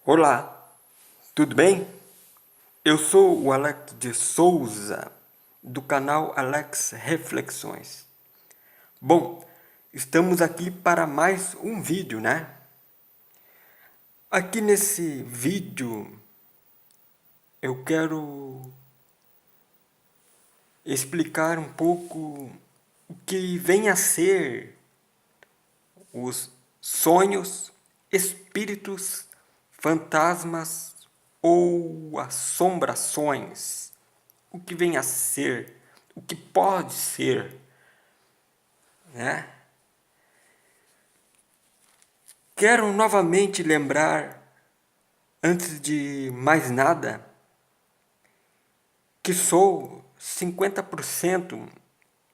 Olá, tudo bem? Eu sou o Alex de Souza, do canal Alex Reflexões. Bom, estamos aqui para mais um vídeo, né? Aqui nesse vídeo eu quero explicar um pouco o que vem a ser os sonhos, espíritos, fantasmas ou assombrações. O que vem a ser, o que pode ser, né? Quero novamente lembrar, antes de mais nada, que sou 50%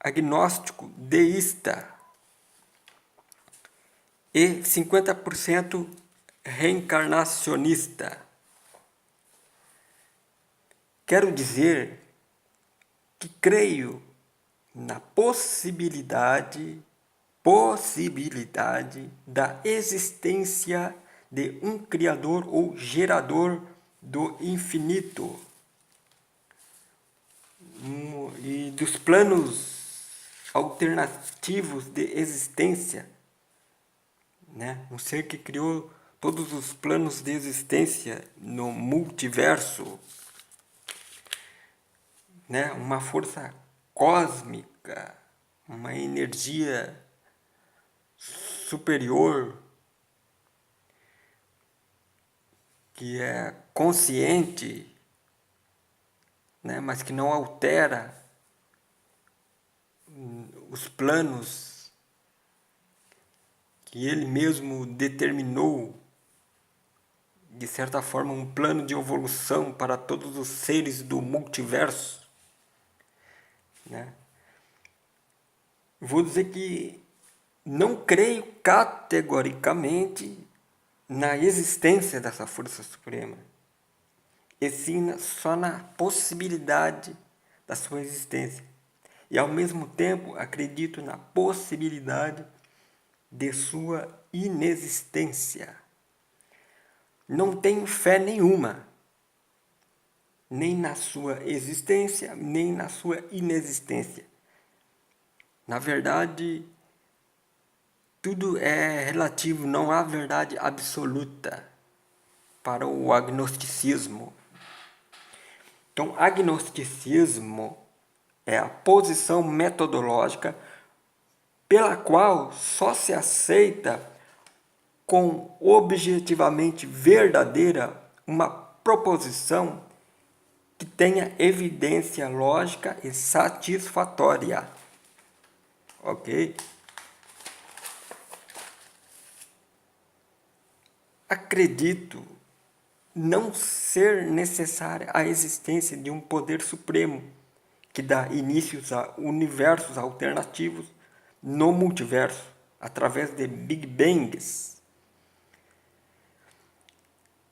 agnóstico deísta e 50% reencarnacionista. Quero dizer que creio na possibilidade da existência de um criador ou gerador do infinito e dos planos alternativos de existência, né? Um ser que criou todos os planos de existência no multiverso, né? Uma força cósmica, uma energia superior que é consciente, né? Mas que não altera os planos que ele mesmo determinou, de certa forma, um plano de evolução para todos os seres do multiverso, né? Vou dizer que não creio categoricamente na existência dessa força suprema, e sim só na possibilidade da sua existência. E ao mesmo tempo acredito na possibilidade de sua inexistência. Não tenho fé nenhuma, nem na sua existência, nem na sua inexistência. Na verdade, tudo é relativo, não há verdade absoluta para o agnosticismo. Então, agnosticismo é a posição metodológica pela qual só se aceita com objetivamente verdadeira uma proposição que tenha evidência lógica e satisfatória. Ok? Acredito não ser necessária a existência de um poder supremo que dá inícios a universos alternativos no multiverso, através de Big Bangs.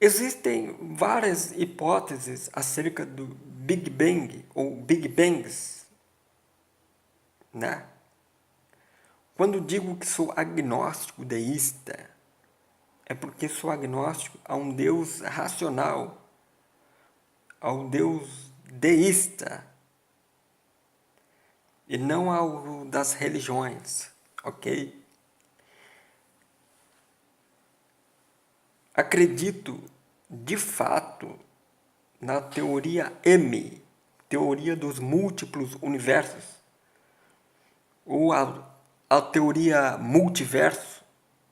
Existem várias hipóteses acerca do Big Bang ou Big Bangs, né? Quando digo que sou agnóstico deísta, é porque sou agnóstico a um Deus racional, ao Deus deísta, e não ao das religiões, ok? Acredito, de fato, na teoria M, teoria dos múltiplos universos, ou a teoria multiverso,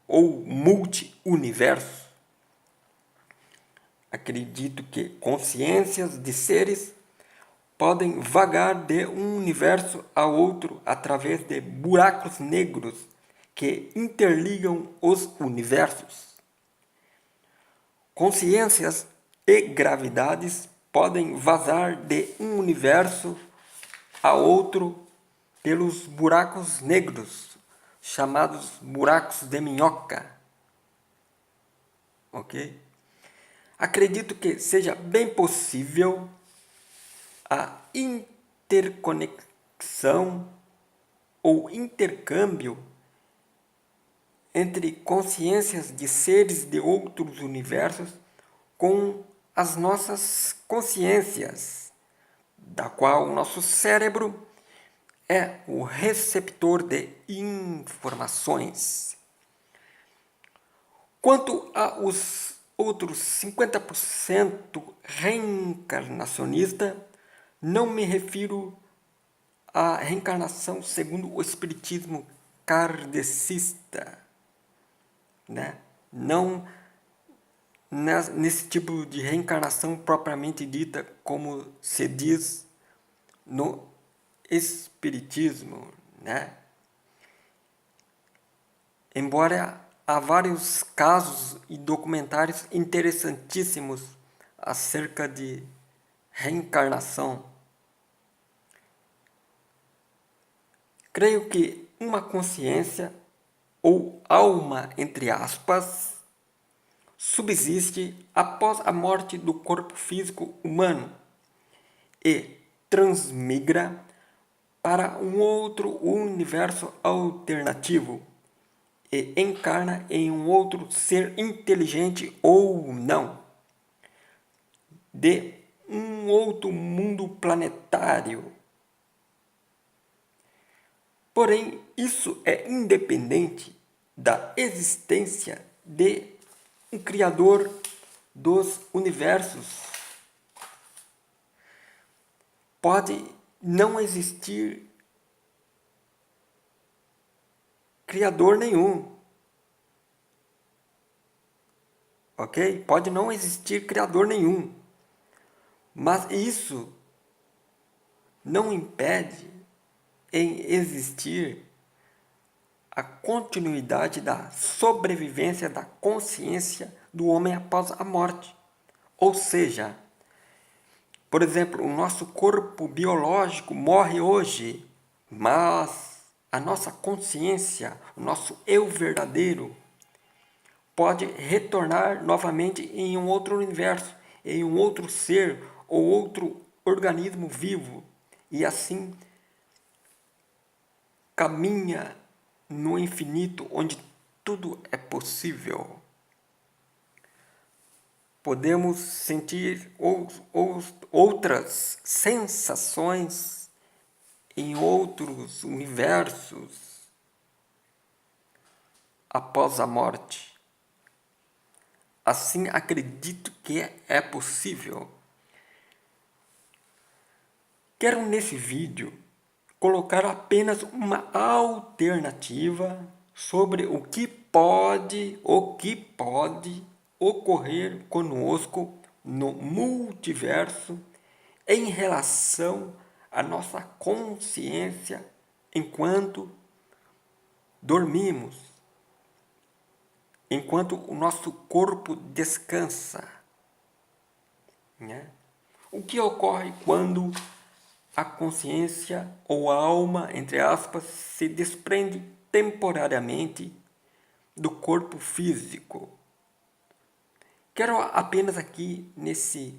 ou multi-universo. Acredito que consciências de seres podem vagar de um universo a outro através de buracos negros que interligam os universos. Consciências e gravidades podem vazar de um universo a outro pelos buracos negros, chamados buracos de minhoca. Ok? Acredito que seja bem possível a interconexão ou intercâmbio entre consciências de seres de outros universos com as nossas consciências, da qual o nosso cérebro é o receptor de informações. Quanto aos outros 50% reencarnacionista, não me refiro à reencarnação segundo o espiritismo kardecista, né? Não nesse tipo de reencarnação propriamente dita, como se diz no espiritismo, né? Embora há vários casos e documentários interessantíssimos acerca de reencarnação, creio que uma consciência ou alma, entre aspas, subsiste após a morte do corpo físico humano e transmigra para um outro universo alternativo e encarna em um outro ser inteligente ou não, de um outro mundo planetário. Porém, isso é independente da existência de um Criador dos universos. Pode não existir Criador nenhum. Ok? Pode não existir Criador nenhum. Mas isso não impede em existir a continuidade da sobrevivência da consciência do homem após a morte. Ou seja, por exemplo, o nosso corpo biológico morre hoje, mas a nossa consciência, o nosso eu verdadeiro, pode retornar novamente em um outro universo, em um outro ser ou outro organismo vivo, e assim caminha no infinito onde tudo é possível. Podemos sentir outras sensações em outros universos após a morte. Assim, acredito que é possível. Quero nesse vídeo colocar apenas uma alternativa sobre o que pode ocorrer conosco no multiverso em relação à nossa consciência enquanto dormimos, enquanto o nosso corpo descansa, né? O que ocorre quando a consciência ou a alma, entre aspas, se desprende temporariamente do corpo físico? Quero apenas aqui nesse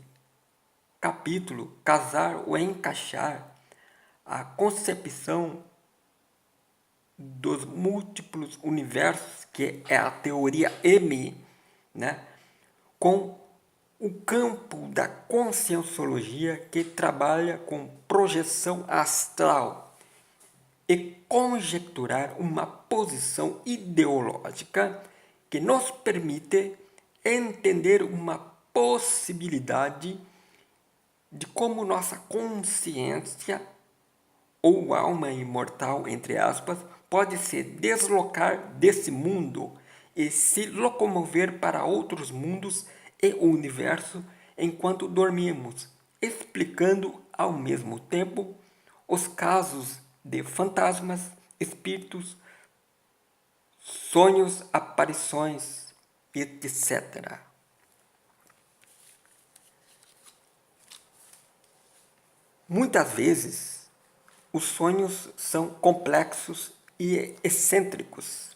capítulo casar ou encaixar a concepção dos múltiplos universos, que é a teoria M, né, com o campo da conscienciologia, que trabalha com projeção astral e conjecturar uma posição ideológica que nos permite entender uma possibilidade de como nossa consciência ou alma imortal, entre aspas, pode se deslocar desse mundo e se locomover para outros mundos e o universo enquanto dormimos, explicando ao mesmo tempo os casos de fantasmas, espíritos, sonhos, aparições, etc. Muitas vezes, os sonhos são complexos e excêntricos.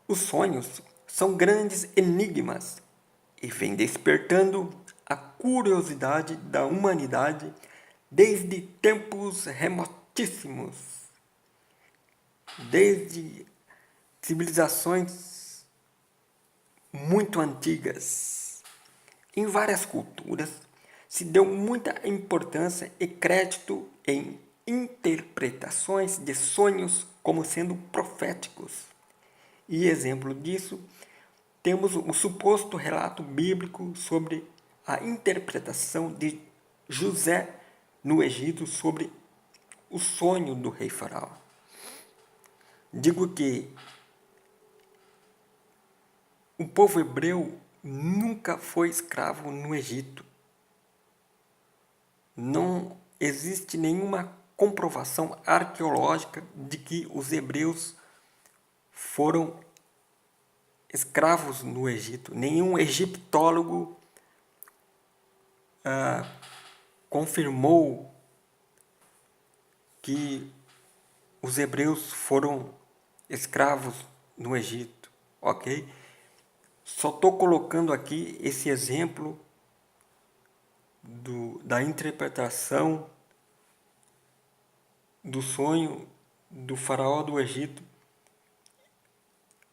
Os sonhos são grandes enigmas e vêm despertando a curiosidade da humanidade desde tempos remotíssimos, desde civilizações muito antigas. Em várias culturas, se deu muita importância e crédito em interpretações de sonhos como sendo proféticos. E exemplo disso, temos o suposto relato bíblico sobre a interpretação de José no Egito sobre o sonho do rei Faraó. Digo que o povo hebreu nunca foi escravo no Egito. Não existe nenhuma comprovação arqueológica de que os hebreus foram escravos no Egito. Nenhum egiptólogo confirmou que os hebreus foram escravos no Egito, ok? Só estou colocando aqui esse exemplo da interpretação do sonho do faraó do Egito,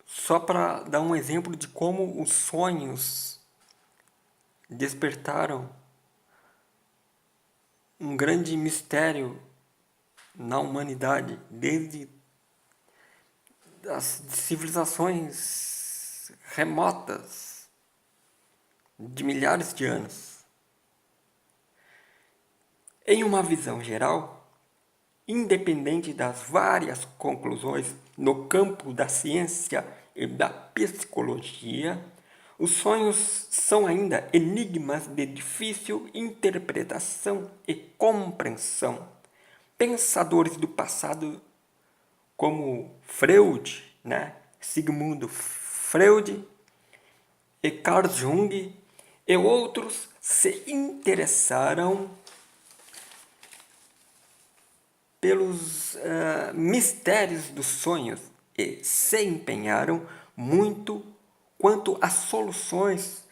só para dar um exemplo de como os sonhos despertaram um grande mistério na humanidade, desde as civilizações remotas de milhares de anos. Em uma visão geral, independente das várias conclusões no campo da ciência e da psicologia, os sonhos são ainda enigmas de difícil interpretação e compreensão. Pensadores do passado como Freud, Sigmund Freud e Carl Jung e outros se interessaram pelos mistérios dos sonhos e se empenharam muito quanto às soluções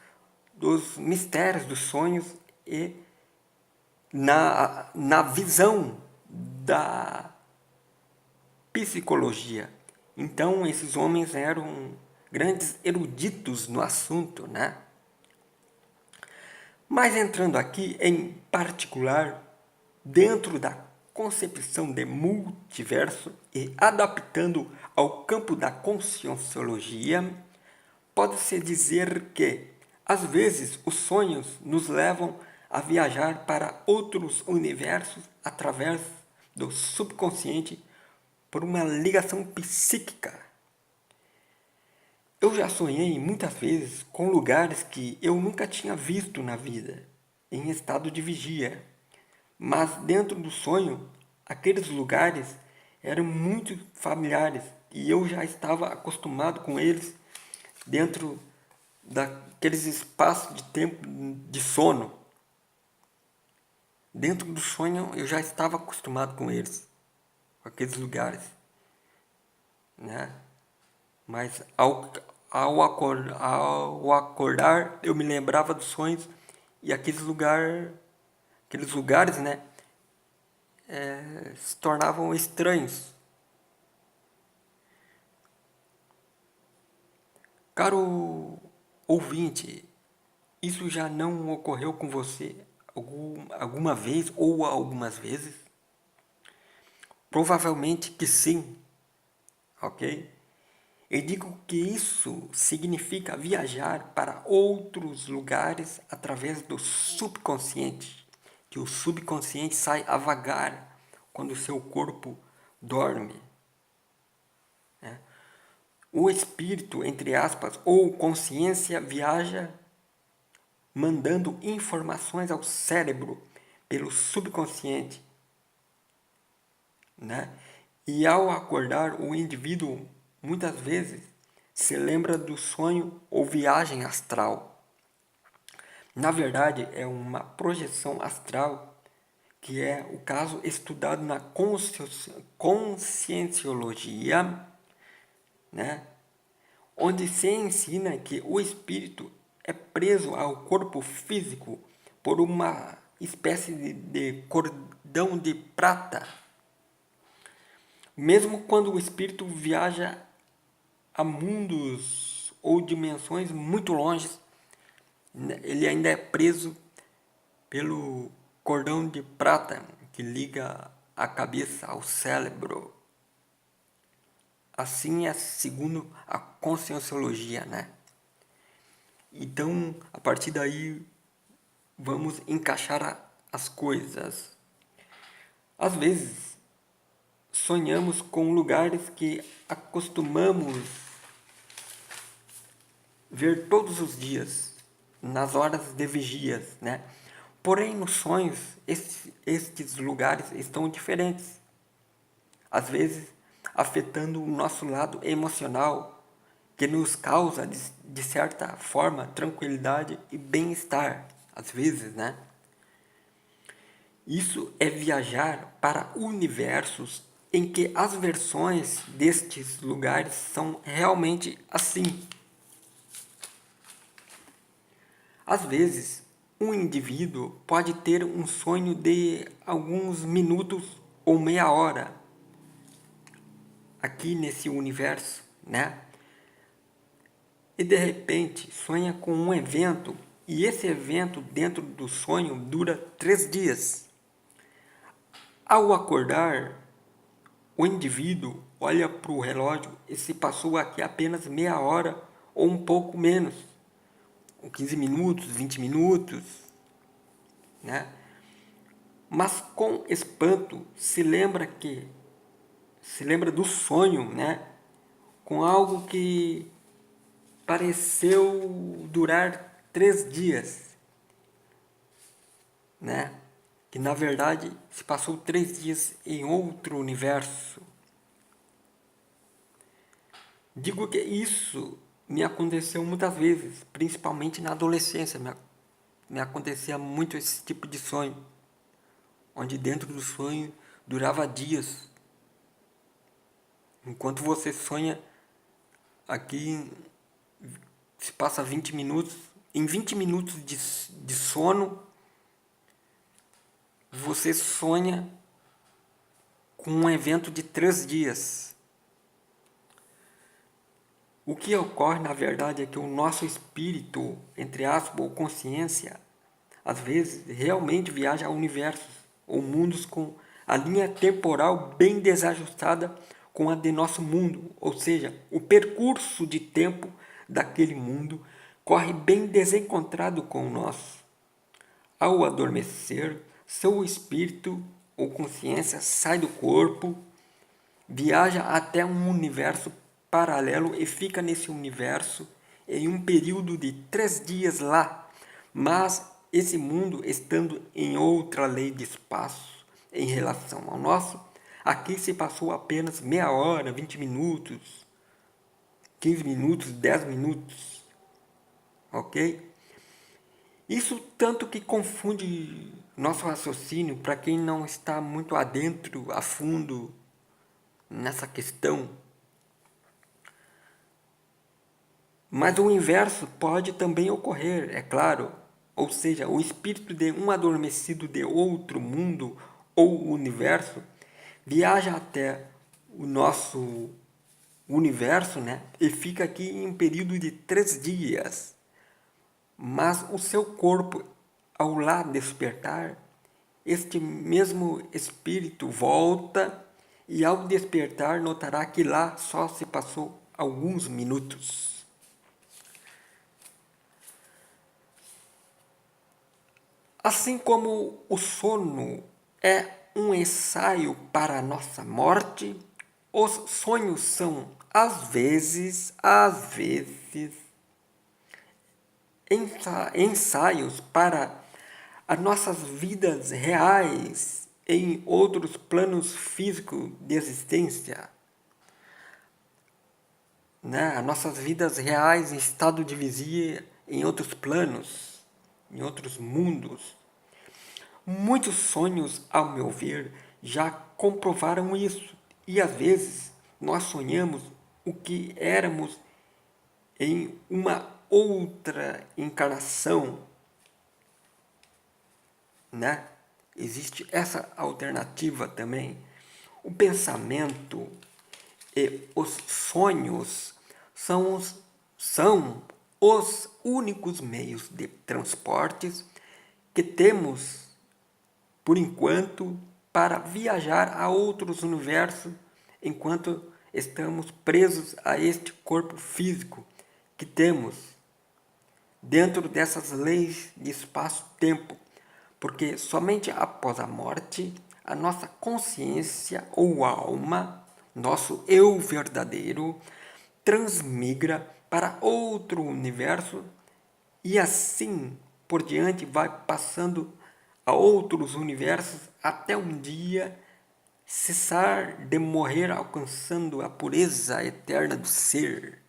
dos mistérios dos sonhos e na visão da psicologia. Então, esses homens eram grandes eruditos no assunto, Mas entrando aqui em particular, dentro da concepção de multiverso e adaptando ao campo da conscienciologia, pode-se dizer que, às vezes, os sonhos nos levam a viajar para outros universos através do subconsciente por uma ligação psíquica. Eu já sonhei muitas vezes com lugares que eu nunca tinha visto na vida, em estado de vigia. Mas dentro do sonho, aqueles lugares eram muito familiares e eu já estava acostumado com eles dentro daqueles espaços de tempo de sono. Dentro do sonho eu já estava acostumado com eles, com aqueles lugares, Mas ao acordar eu me lembrava dos sonhos e aqueles lugares, se tornavam estranhos. Caro ouvinte, isso já não ocorreu com você alguma vez ou algumas vezes? Provavelmente que sim, ok? Eu digo que isso significa viajar para outros lugares através do subconsciente, que o subconsciente sai a vagar quando o seu corpo dorme. O espírito, entre aspas, ou consciência viaja mandando informações ao cérebro pelo subconsciente, E ao acordar, o indivíduo muitas vezes se lembra do sonho ou viagem astral. Na verdade, é uma projeção astral, que é o caso estudado na conscienciologia, onde se ensina que o espírito é preso ao corpo físico por uma espécie de cordão de prata. Mesmo quando o espírito viaja a mundos ou dimensões muito longe, Ele ainda é preso pelo cordão de prata que liga a cabeça ao cérebro. Assim é segundo a conscienciologia, né? Então, a partir daí, vamos encaixar as coisas. Às vezes, sonhamos com lugares que acostumamos ver todos os dias, nas horas de vigias, né? Porém, nos sonhos, estes lugares estão diferentes. Às vezes, afetando o nosso lado emocional, que nos causa, de certa forma, tranquilidade e bem-estar, às vezes, né? Isso é viajar para universos em que as versões destes lugares são realmente assim. Às vezes, um indivíduo pode ter um sonho de alguns minutos ou meia hora aqui nesse universo, né? E de repente sonha com um evento, e esse evento dentro do sonho dura 3 dias. Ao acordar, o indivíduo olha para o relógio e se passou aqui apenas meia hora ou um pouco menos, ou 15 minutos, 20 minutos, né? Mas com espanto se lembra do sonho, né? Com algo que pareceu durar 3 dias, né? Que na verdade se passou 3 dias em outro universo. Digo que isso me aconteceu muitas vezes, principalmente na adolescência. Me acontecia muito esse tipo de sonho, onde dentro do sonho durava dias. Enquanto você sonha, aqui se passa 20 minutos. Em 20 minutos de sono, você sonha com um evento de 3 dias. O que ocorre, na verdade, é que o nosso espírito, entre aspas, ou consciência, às vezes realmente viaja a universos ou mundos com a linha temporal bem desajustada com a de nosso mundo, ou seja, o percurso de tempo daquele mundo corre bem desencontrado com o nosso. Ao adormecer, seu espírito ou consciência sai do corpo, viaja até um universo paralelo e fica nesse universo em um período de 3 dias lá, mas esse mundo estando em outra lei de espaço em relação ao nosso, aqui se passou apenas meia hora, 20 minutos, 15 minutos, 10 minutos, ok? Isso tanto que confunde nosso raciocínio para quem não está muito adentro, a fundo nessa questão. Mas o inverso pode também ocorrer, é claro. Ou seja, o espírito de um adormecido de outro mundo ou universo viaja até o nosso universo, né? E fica aqui em um período de 3 dias. Mas o seu corpo, ao lá despertar, este mesmo espírito volta e ao despertar notará que lá só se passou alguns minutos. Assim como o sono é um ensaio para a nossa morte, os sonhos são, às vezes, ensaios para as nossas vidas reais em outros planos físicos de existência, né? As nossas vidas reais em estado de vigia em outros planos, em outros mundos. Muitos sonhos, ao meu ver, já comprovaram isso. E às vezes nós sonhamos o que éramos em uma outra encarnação, né? Existe essa alternativa também. O pensamento e os sonhos são os únicos meios de transportes que temos, por enquanto, para viajar a outros universos enquanto estamos presos a este corpo físico que temos dentro dessas leis de espaço-tempo, porque somente após a morte a nossa consciência ou alma, nosso eu verdadeiro, transmigra para outro universo e assim por diante vai passando a outros universos até um dia cessar de morrer, alcançando a pureza eterna do ser.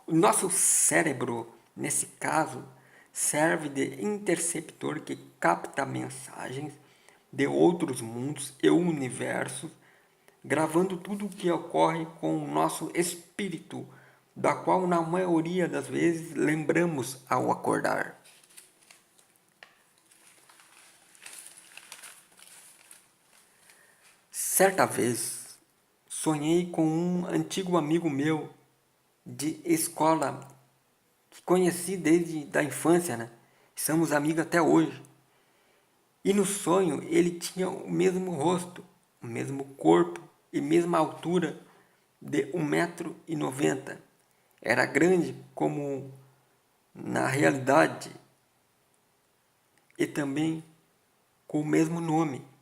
O nosso cérebro, nesse caso, serve de interceptor que capta mensagens de outros mundos e universos, gravando tudo o que ocorre com o nosso espírito, da qual na maioria das vezes lembramos ao acordar. Certa vez, sonhei com um antigo amigo meu de escola que conheci desde a infância, né? Somos amigos até hoje. E no sonho ele tinha o mesmo rosto, o mesmo corpo e mesma altura de 1,90 m. Era grande como na realidade e também com o mesmo nome.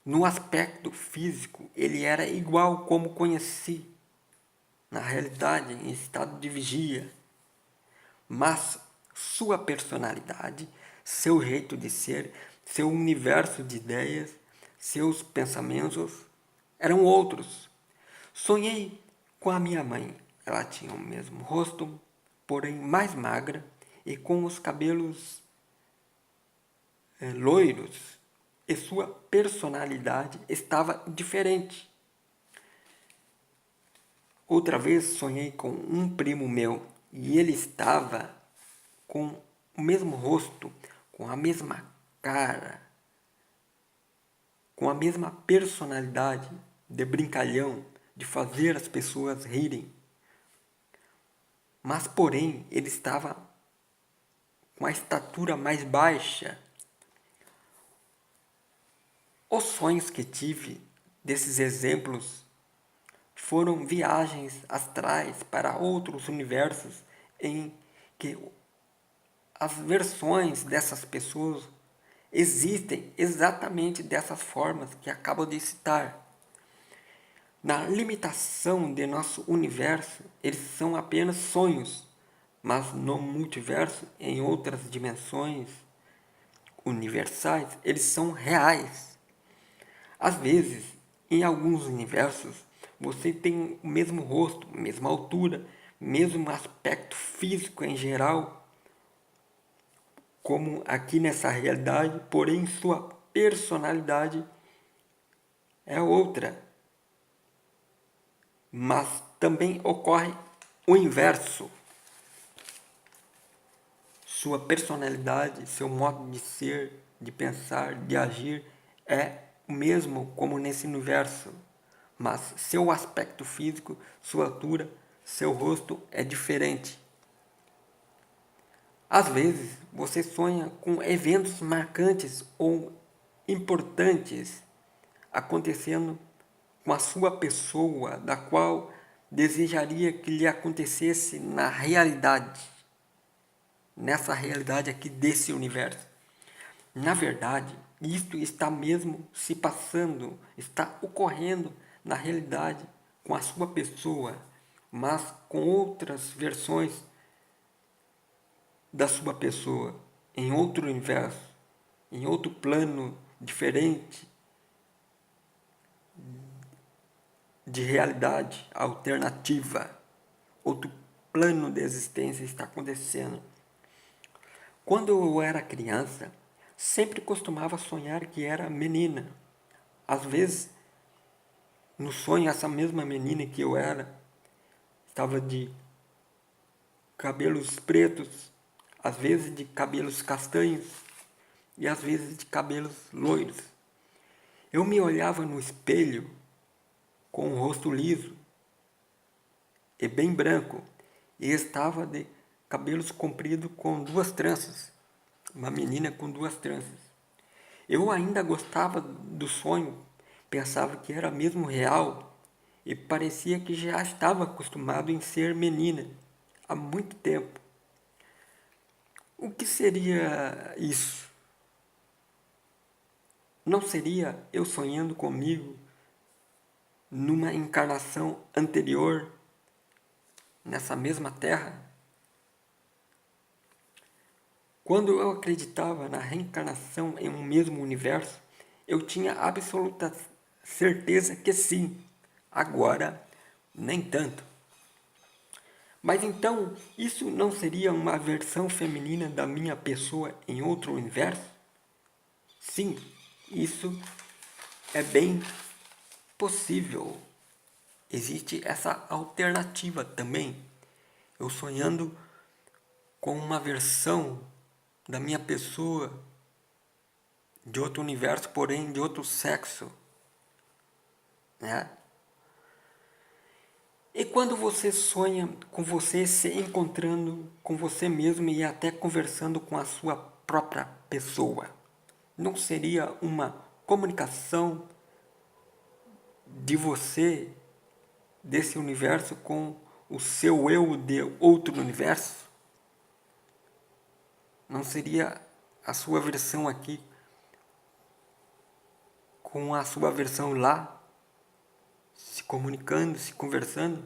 No aspecto físico, ele era igual como conheci, na realidade, em estado de vigia. Mas sua personalidade, seu jeito de ser, seu universo de ideias, seus pensamentos eram outros. Sonhei com a minha mãe. Ela tinha o mesmo rosto, porém mais magra e com os cabelos loiros, e sua personalidade estava diferente. Outra vez sonhei com um primo meu e ele estava com o mesmo rosto, com a mesma cara, com a mesma personalidade de brincalhão, de fazer as pessoas rirem. Mas, porém, ele estava com a estatura mais baixa. Os sonhos que tive desses exemplos foram viagens astrais para outros universos em que as versões dessas pessoas existem exatamente dessas formas que acabo de citar. Na limitação de nosso universo, eles são apenas sonhos, mas no multiverso, em outras dimensões universais, eles são reais. Às vezes, em alguns universos, você tem o mesmo rosto, mesma altura, mesmo aspecto físico em geral, como aqui nessa realidade, porém sua personalidade é outra. Mas também ocorre o inverso. Sua personalidade, seu modo de ser, de pensar, de agir é o mesmo como nesse universo, mas seu aspecto físico, sua altura, seu rosto é diferente. Às vezes, você sonha com eventos marcantes ou importantes acontecendo com a sua pessoa, da qual desejaria que lhe acontecesse na realidade, nessa realidade aqui desse universo. Na verdade, isto está mesmo se passando, está ocorrendo na realidade com a sua pessoa, mas com outras versões da sua pessoa, em outro universo, em outro plano diferente de realidade alternativa. Outro plano de existência está acontecendo. Quando eu era criança, sempre costumava sonhar que era menina. Às vezes, no sonho, essa mesma menina que eu era estava de cabelos pretos, às vezes de cabelos castanhos e às vezes de cabelos loiros. Eu me olhava no espelho com o rosto liso e bem branco e estava de cabelos compridos com 2 tranças, uma menina com 2 tranças. Eu ainda gostava do sonho, pensava que era mesmo real e parecia que já estava acostumado em ser menina há muito tempo. O que seria isso? Não seria eu sonhando comigo numa encarnação anterior, nessa mesma terra? Quando eu acreditava na reencarnação em um mesmo universo, eu tinha absoluta certeza que sim. Agora, nem tanto. Mas então, isso não seria uma versão feminina da minha pessoa em outro universo? Sim, isso é bem possível. Existe essa alternativa também. Eu sonhando com uma versão da minha pessoa de outro universo, porém de outro sexo, né? E quando você sonha com você se encontrando com você mesmo e até conversando com a sua própria pessoa, não seria uma comunicação de você, desse universo, com o seu eu de outro universo? Não seria a sua versão aqui com a sua versão lá, se comunicando, se conversando?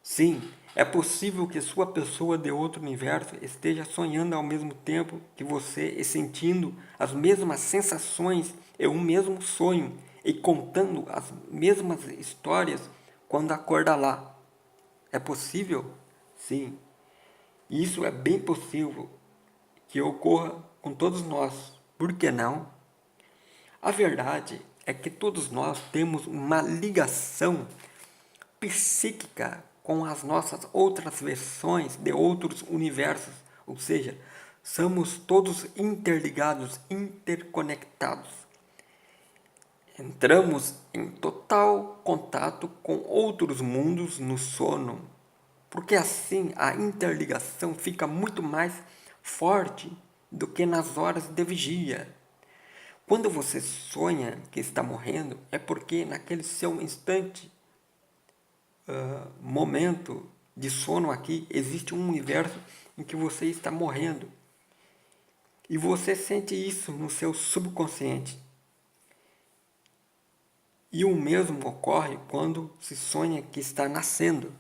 Sim, é possível que sua pessoa de outro universo esteja sonhando ao mesmo tempo que você e sentindo as mesmas sensações e um mesmo sonho e contando as mesmas histórias quando acorda lá. É possível? Sim. Isso é bem possível que ocorra com todos nós. Por que não? A verdade é que todos nós temos uma ligação psíquica com as nossas outras versões de outros universos, ou seja, somos todos interligados, interconectados. Entramos em total contato com outros mundos no sono, porque assim a interligação fica muito mais forte do que nas horas de vigia. Quando você sonha que está morrendo, é porque naquele seu instante, momento de sono aqui, existe um universo em que você está morrendo. E você sente isso no seu subconsciente. E o mesmo ocorre quando se sonha que está nascendo.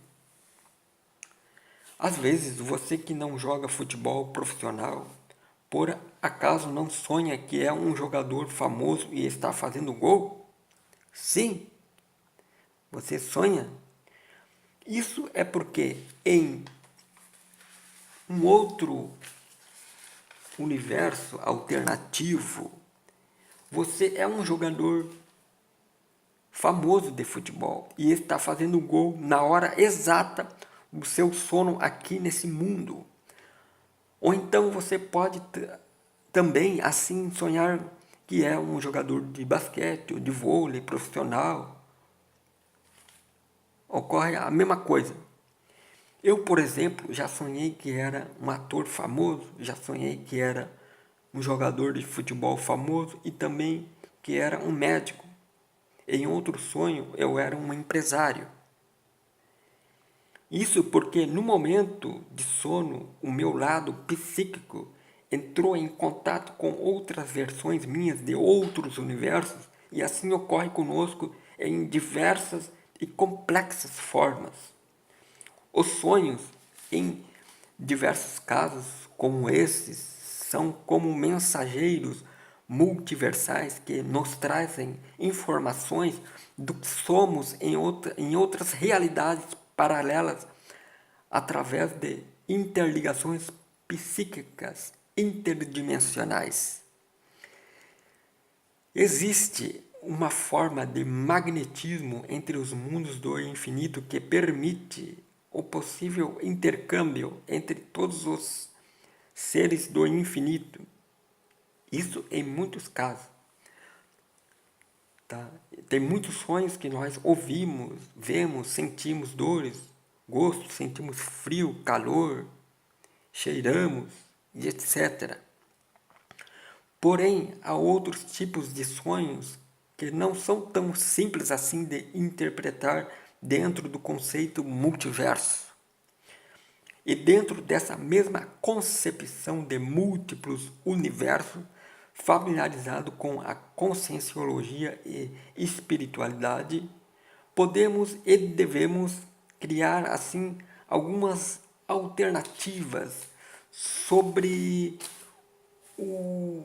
Às vezes, você que não joga futebol profissional, por acaso não sonha que é um jogador famoso e está fazendo gol? Sim, você sonha. Isso é porque em um outro universo alternativo, você é um jogador famoso de futebol e está fazendo gol na hora exata do seu sono aqui nesse mundo. Ou então você pode também assim sonhar que é um jogador de basquete ou de vôlei profissional. Ocorre a mesma coisa. Eu, por exemplo, já sonhei que era um ator famoso, já sonhei que era um jogador de futebol famoso e também que era um médico. Em outro sonho, eu era um empresário. Isso porque no momento de sono, o meu lado psíquico entrou em contato com outras versões minhas de outros universos e assim ocorre conosco em diversas e complexas formas. Os sonhos, em diversos casos como esses, são como mensageiros multiversais que nos trazem informações do que somos em outras realidades paralelas através de interligações psíquicas interdimensionais. Existe uma forma de magnetismo entre os mundos do infinito que permite o possível intercâmbio entre todos os seres do infinito. Isso em muitos casos. Tá? Tem muitos sonhos que nós ouvimos, vemos, sentimos dores, gosto, sentimos frio, calor, cheiramos e etc. Porém, há outros tipos de sonhos que não são tão simples assim de interpretar dentro do conceito multiverso. E dentro dessa mesma concepção de múltiplos universos, familiarizado com a conscienciologia e espiritualidade, podemos e devemos criar assim algumas alternativas sobre o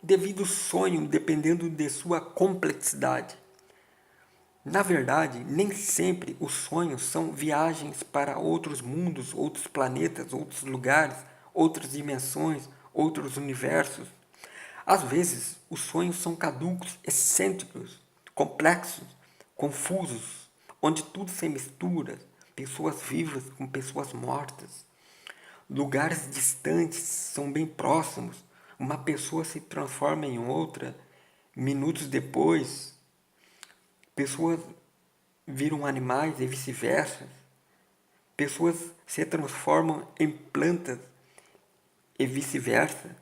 devido sonho, dependendo de sua complexidade. Na verdade, nem sempre os sonhos são viagens para outros mundos, outros planetas, outros lugares, outras dimensões, outros universos. Às vezes, os sonhos são caducos, excêntricos, complexos, confusos, onde tudo se mistura, pessoas vivas com pessoas mortas. Lugares distantes são bem próximos, uma pessoa se transforma em outra, minutos depois, pessoas viram animais e vice-versa. Pessoas se transformam em plantas e vice-versa.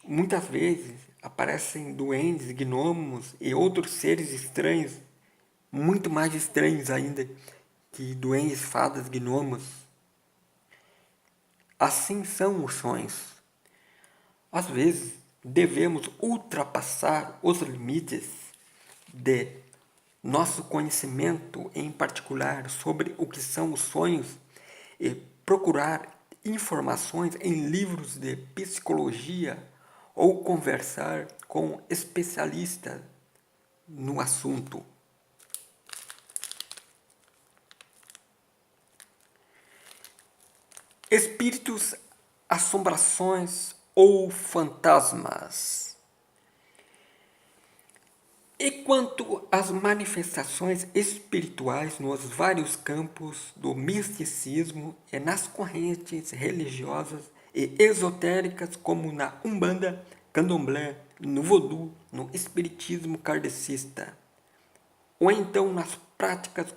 Muitas vezes aparecem duendes, gnomos e outros seres estranhos, muito mais estranhos ainda que duendes, fadas, gnomos. Assim são os sonhos. Às vezes devemos ultrapassar os limites de nosso conhecimento, em particular sobre o que são os sonhos, e procurar informações em livros de psicologia ou conversar com especialistas no assunto. Espíritos, assombrações ou fantasmas. E quanto às manifestações espirituais nos vários campos do misticismo e nas correntes religiosas e esotéricas como na Umbanda, Candomblé, no Vodú, no Espiritismo kardecista, ou então nas práticas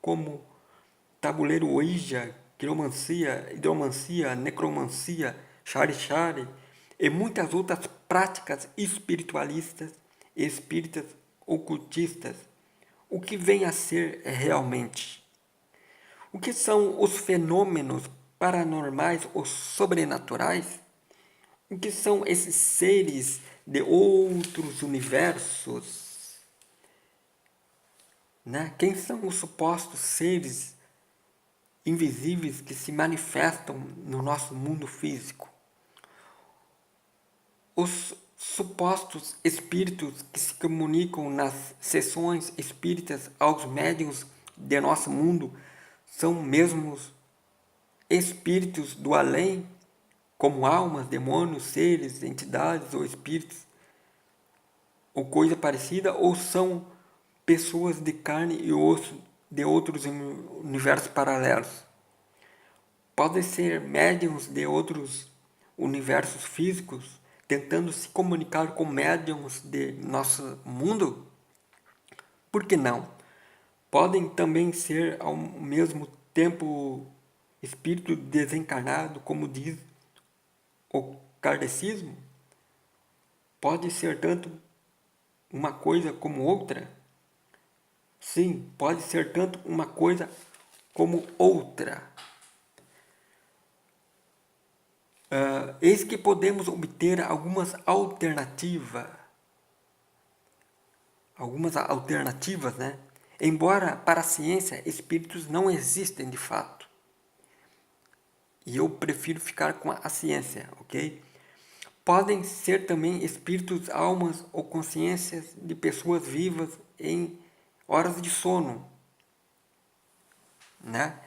como tabuleiro Ouija, quiromancia, hidromancia, necromancia, chari-chari e muitas outras práticas espiritualistas e espíritas ocultistas, o que vem a ser realmente? O que são os fenômenos paranormais ou sobrenaturais? O que são esses seres de outros universos? Né? Quem são os supostos seres invisíveis que se manifestam no nosso mundo físico? Os supostos espíritos que se comunicam nas sessões espíritas aos médiuns de nosso mundo são mesmos espíritos do além, como almas, demônios, seres, entidades ou espíritos, ou coisa parecida, ou são pessoas de carne e osso de outros universos paralelos? Podem ser médiums de outros universos físicos tentando se comunicar com médiums de nosso mundo? Por que não? Podem também ser ao mesmo tempo espírito desencarnado, como diz o kardecismo? Pode ser tanto uma coisa como outra? Sim, pode ser tanto uma coisa como outra. Eis que podemos obter algumas alternativas, né? Embora para a ciência espíritos não existem de fato. E eu prefiro ficar com a ciência, ok? Podem ser também espíritos, almas ou consciências de pessoas vivas em horas de sono, né?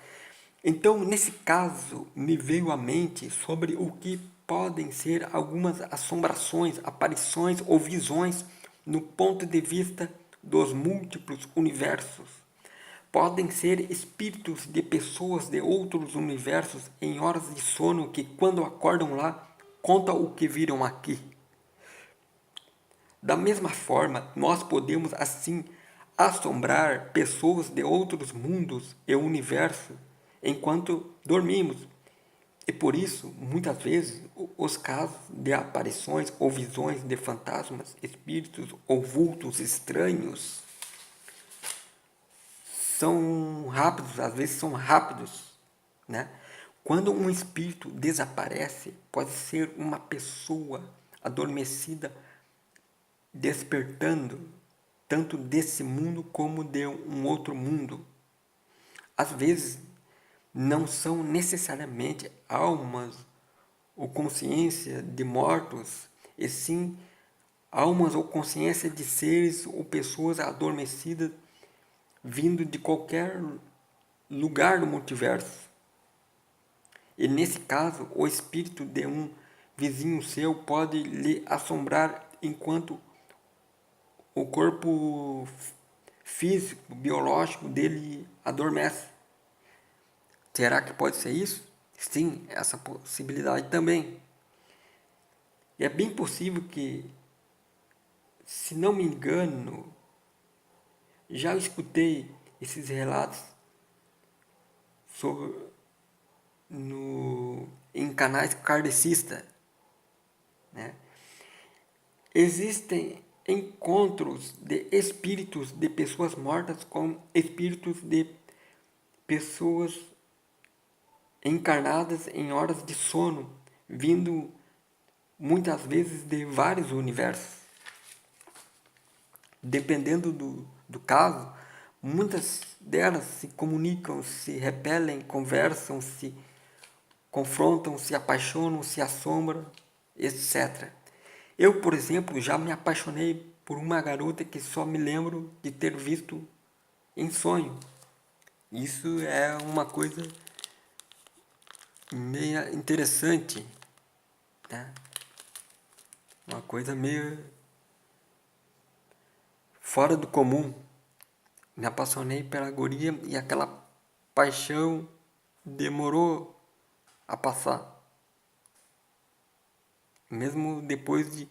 Então, nesse caso, me veio à mente sobre o que podem ser algumas assombrações, aparições ou visões no ponto de vista dos múltiplos universos. Podem ser espíritos de pessoas de outros universos em horas de sono que, quando acordam lá, contam o que viram aqui. Da mesma forma, nós podemos assim assombrar pessoas de outros mundos e universo enquanto dormimos. E por isso, muitas vezes, os casos de aparições ou visões de fantasmas, espíritos ou vultos estranhos são rápidos, às vezes são rápidos, né? Quando um espírito desaparece, pode ser uma pessoa adormecida despertando tanto desse mundo como de um outro mundo. Às vezes, não são necessariamente almas ou consciência de mortos, e sim almas ou consciência de seres ou pessoas adormecidas vindo de qualquer lugar do multiverso. E nesse caso, o espírito de um vizinho seu pode lhe assombrar enquanto o corpo físico, biológico dele adormece. Será que pode ser isso? Sim, essa possibilidade também. E é bem possível que, se não me engano, já escutei esses relatos sobre, em canais kardecistas, né? Existem encontros de espíritos de pessoas mortas com espíritos de pessoas encarnadas em horas de sono, vindo muitas vezes de vários universos. Dependendo do caso, muitas delas se comunicam, se repelem, conversam, se confrontam, se apaixonam, se assombram, etc. Eu, por exemplo, já me apaixonei por uma garota que só me lembro de ter visto em sonho. Isso é uma coisa meio interessante, né? Uma coisa meio fora do comum. Me apaixonei pela guria e aquela paixão demorou a passar. Mesmo depois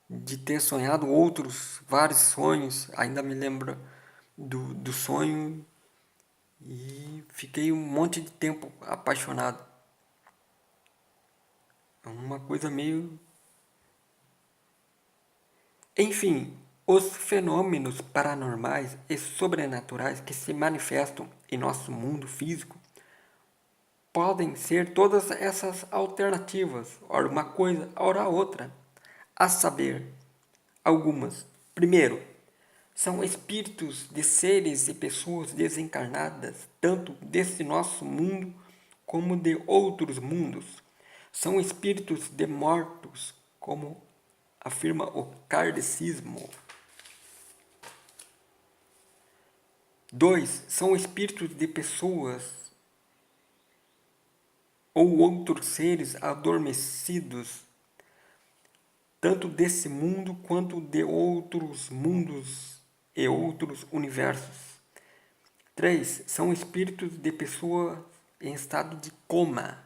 de ter sonhado vários sonhos, ainda me lembro do sonho e fiquei um monte de tempo apaixonado. É uma coisa meio... Enfim, os fenômenos paranormais e sobrenaturais que se manifestam em nosso mundo físico podem ser todas essas alternativas, ora uma coisa, ora outra, a saber, algumas. Primeiro, são espíritos de seres e pessoas desencarnadas, tanto desse nosso mundo como de outros mundos. São espíritos de mortos, como afirma o kardecismo. 2. São espíritos de pessoas ou outros seres adormecidos, tanto desse mundo quanto de outros mundos e outros universos. 3. São espíritos de pessoas em estado de coma.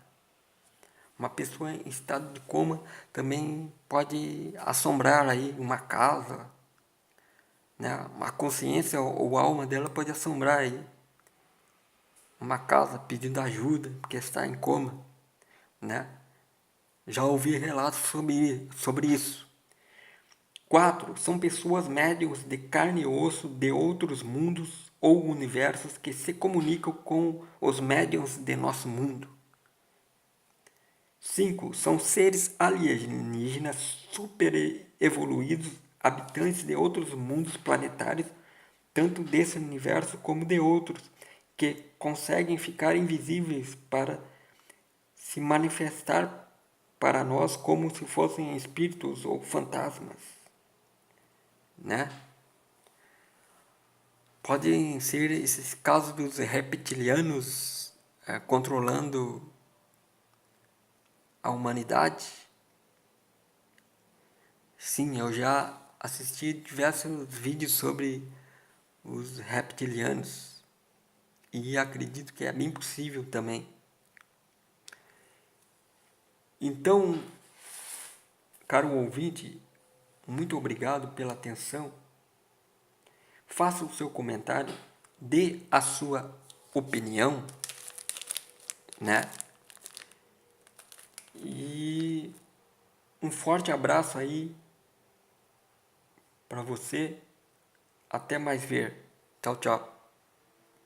Uma pessoa em estado de coma também pode assombrar aí uma casa, né? A consciência ou a alma dela pode assombrar aí uma casa pedindo ajuda porque está em coma, né? Já ouvi relatos sobre isso. 4. São pessoas médiums de carne e osso de outros mundos ou universos que se comunicam com os médiums de nosso mundo. 5. São seres alienígenas super evoluídos, habitantes de outros mundos planetários, tanto desse universo como de outros, que conseguem ficar invisíveis para se manifestar para nós como se fossem espíritos ou fantasmas, né? Podem ser esses casos dos reptilianos controlando a humanidade. Sim, eu já assisti diversos vídeos sobre os reptilianos e acredito que é bem possível também. Então, caro ouvinte, muito obrigado pela atenção. faça o seu comentário, dê a sua opinião, né? E um forte abraço aí para você. Até mais ver. Tchau, tchau.